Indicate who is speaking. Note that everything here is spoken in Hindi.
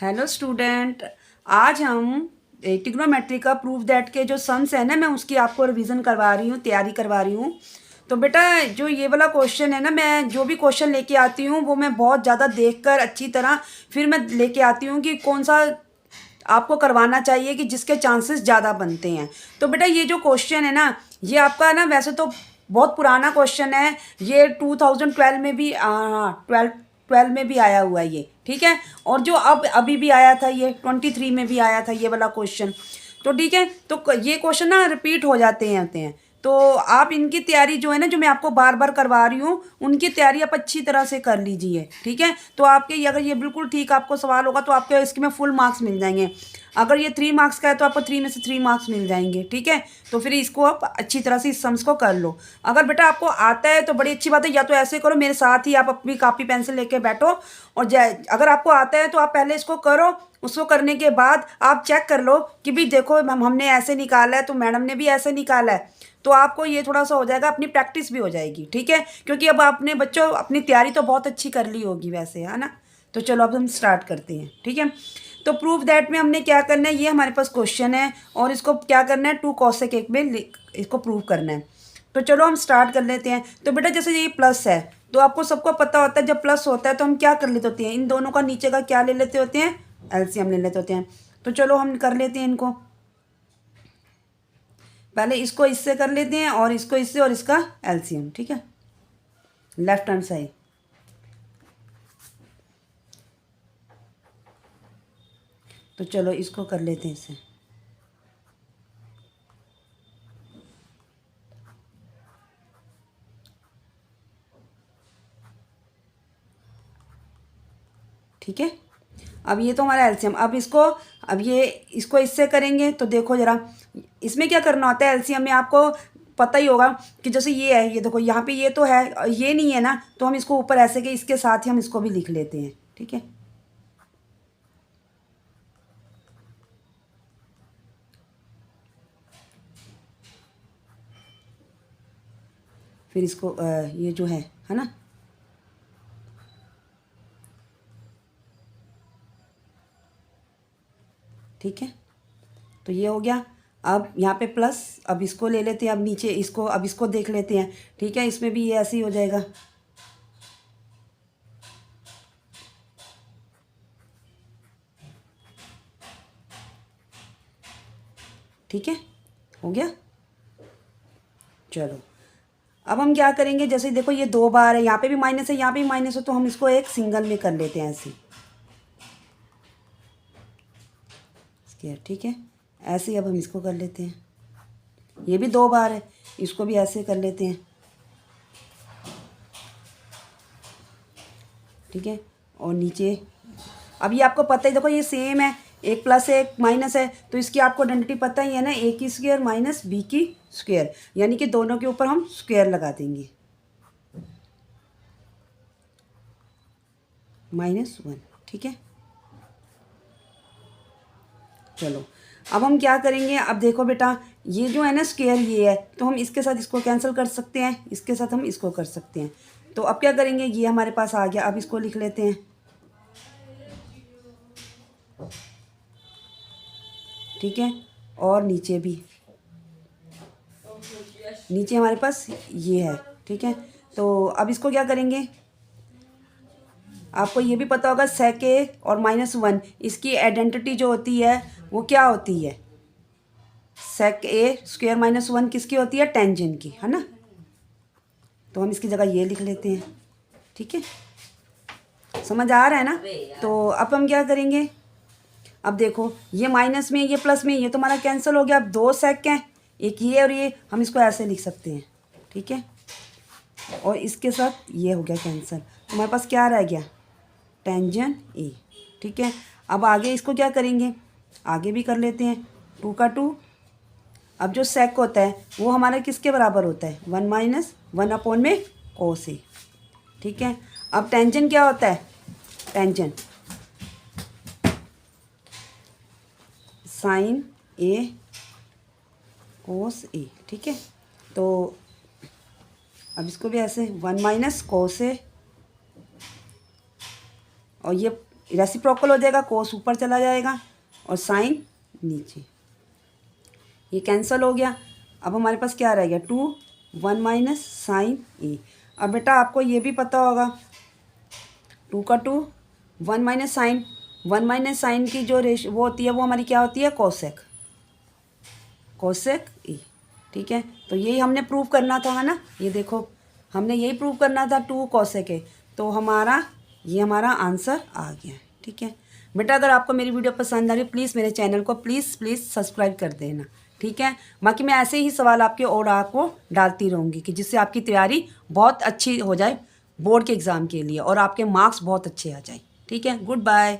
Speaker 1: Hello student. आज हम ट्रिग्नोमेट्री का प्रूफ दैट के जो सम्स है ना, मैं उसकी आपको रिवीजन करवा रही हूँ, तैयारी करवा रही हूँ। तो बेटा जो ये वाला क्वेश्चन है ना, मैं जो भी क्वेश्चन लेके आती हूँ वो मैं बहुत ज़्यादा देखकर अच्छी तरह फिर मैं लेके आती हूँ कि कौन सा आपको करवाना चाहिए कि जिसके चांसेस ज़्यादा बनते हैं। तो बेटा ये जो क्वेश्चन है ना, ये आपका ना वैसे तो बहुत पुराना क्वेश्चन है। ये 2012 में भी ट्वेल्व ट्वेल्व में भी आया हुआ है ये, ठीक है। और जो अब अभी भी आया था, ये 23 में भी आया था ये वाला क्वेश्चन। तो ठीक है, तो ये क्वेश्चन ना रिपीट हो जाते हैं होते हैं। तो आप इनकी तैयारी जो है ना, जो मैं आपको बार बार करवा रही हूँ, उनकी तैयारी आप अच्छी तरह से कर लीजिए, ठीक है। तो आपके अगर ये बिल्कुल ठीक आपको सवाल होगा तो आपके इसके में फुल मार्क्स मिल जाएंगे। अगर ये 3 मार्क्स का है तो आपको 3 में से 3 मार्क्स मिल जाएंगे, ठीक है। तो फिर इसको आप अच्छी तरह से इस सम्स को कर लो। अगर बेटा आपको आता है तो बड़ी अच्छी बात है, या तो ऐसे करो मेरे साथ ही आप अपनी कापी पेंसिल लेके बैठो और अगर आपको आता है तो आप पहले इसको करो। उसको करने के बाद आप चेक कर लो कि भाई देखो हमने ऐसे निकाला है तो मैडम ने भी ऐसे निकाला है। तो आपको ये थोड़ा सा हो जाएगा, अपनी प्रैक्टिस भी हो जाएगी, ठीक है। क्योंकि अब आपने बच्चों अपनी तैयारी तो बहुत अच्छी कर ली होगी वैसे, है ना। तो चलो अब हम स्टार्ट करते हैं, ठीक है। तो प्रूफ दैट में हमने क्या करना है, ये हमारे पास क्वेश्चन है और इसको क्या करना है, 2 cos sec में इसको प्रूव करना है। तो चलो हम स्टार्ट कर लेते हैं। तो बेटा जैसे ये प्लस है तो आपको सबको पता होता है जब प्लस होता है तो हम क्या कर लेते होते हैं, इन दोनों का नीचे का क्या ले लेते होते हैं, एलसीएम ले लेते होते हैं। तो चलो हम कर लेते हैं इनको। पहले इसको इससे कर लेते हैं और इसको इससे और इसका एलसीएम, ठीक है, लेफ्ट हैंड साइड। तो चलो इसको कर लेते हैं इससे। ठीक है, अब ये तो हमारा एलसीएम। अब ये इसको इससे करेंगे तो देखो ज़रा, इसमें क्या करना होता है एलसीएम में, आपको पता ही होगा कि जैसे ये है, ये देखो यहाँ पे ये तो है, ये नहीं है ना, तो हम इसको ऊपर ऐसे के इसके साथ ही हम इसको भी लिख लेते हैं, ठीक है। फिर इसको ये जो है ना, ठीक है। तो ये हो गया। अब यहाँ पे प्लस, अब इसको ले लेते हैं, अब नीचे इसको, अब इसको देख लेते हैं, ठीक है। इसमें भी ये ऐसे ही हो जाएगा, ठीक है, हो गया। चलो अब हम क्या करेंगे, जैसे देखो ये 2 बार है, यहाँ पे भी माइनस है, यहाँ पे भी माइनस है, तो हम इसको एक सिंगल में कर लेते हैं ऐसे, ठीक है। ऐसे ही अब हम इसको कर लेते हैं, ये भी 2 बार है, इसको भी ऐसे कर लेते हैं, ठीक है। और नीचे अब ये आपको पता ही, देखो ये सेम है, एक प्लस है एक माइनस है, तो इसकी आपको आइडेंटिटी पता ही है ना, ए की स्क्वायर माइनस बी की स्क्वायर, यानी कि दोनों के ऊपर हम स्क्वायर लगा देंगे, -1, ठीक है। चलो अब हम क्या करेंगे, अब देखो बेटा ये जो है ना स्क्वायर ये है, तो हम इसके साथ इसको कैंसिल कर सकते हैं, इसके साथ हम इसको कर सकते हैं। तो अब क्या करेंगे, ये हमारे पास आ गया, अब इसको लिख लेते हैं, ठीक है। और नीचे भी, नीचे हमारे पास ये है, ठीक है। तो अब इसको क्या करेंगे, आपको ये भी पता होगा sec a और -1 इसकी आइडेंटिटी जो होती है वो क्या होती है, sec a स्क्वायर -1 किसकी होती है, टेंजेंट की, है ना। तो हम इसकी जगह ये लिख लेते हैं, ठीक है। समझ आ रहा है ना। तो अब हम क्या करेंगे, अब देखो ये माइनस में ये प्लस में, ये तो हमारा कैंसिल हो गया। अब 2 sec हैं, एक ये और ये, हम इसको ऐसे लिख सकते हैं, ठीक है। और इसके साथ ये हो गया कैंसिल, तो हमारे पास क्या रह गया, टेंजेंट ए, ठीक है। अब आगे इसको क्या करेंगे, आगे भी कर लेते हैं, 2 का 2। अब जो सेक होता है वो हमारा किसके बराबर होता है, 1 - 1 में कोस ए, ठीक है। अब टेंजेंट क्या होता है, टेंजेंट साइन ए कोस ए, ठीक है। तो अब इसको भी ऐसे 1 - कोस ए, और ये रेसिप्रोकल हो जाएगा, कोस ऊपर चला जाएगा और साइन नीचे, ये कैंसिल हो गया। अब हमारे पास क्या रह गया 2 1 माइनस साइन ए। अब बेटा आपको ये भी पता होगा 2 का 2 1 माइनस साइन की जो वो होती है वो हमारी क्या होती है कोसेक ए। ठीक है, तो यही हमने प्रूव करना था, है ना। ये देखो हमने यही प्रूव करना था 2 कोसेक ए, तो ये हमारा आंसर आ गया। ठीक है बेटा, अगर आपको मेरी वीडियो पसंद आ रही है प्लीज़ मेरे चैनल को प्लीज़ सब्सक्राइब कर देना। ठीक है, बाकी मैं ऐसे ही सवाल आपके और आपको डालती रहूँगी कि जिससे आपकी तैयारी बहुत अच्छी हो जाए बोर्ड के एग्ज़ाम के लिए और आपके मार्क्स बहुत अच्छे आ जाए। ठीक है, गुड बाय।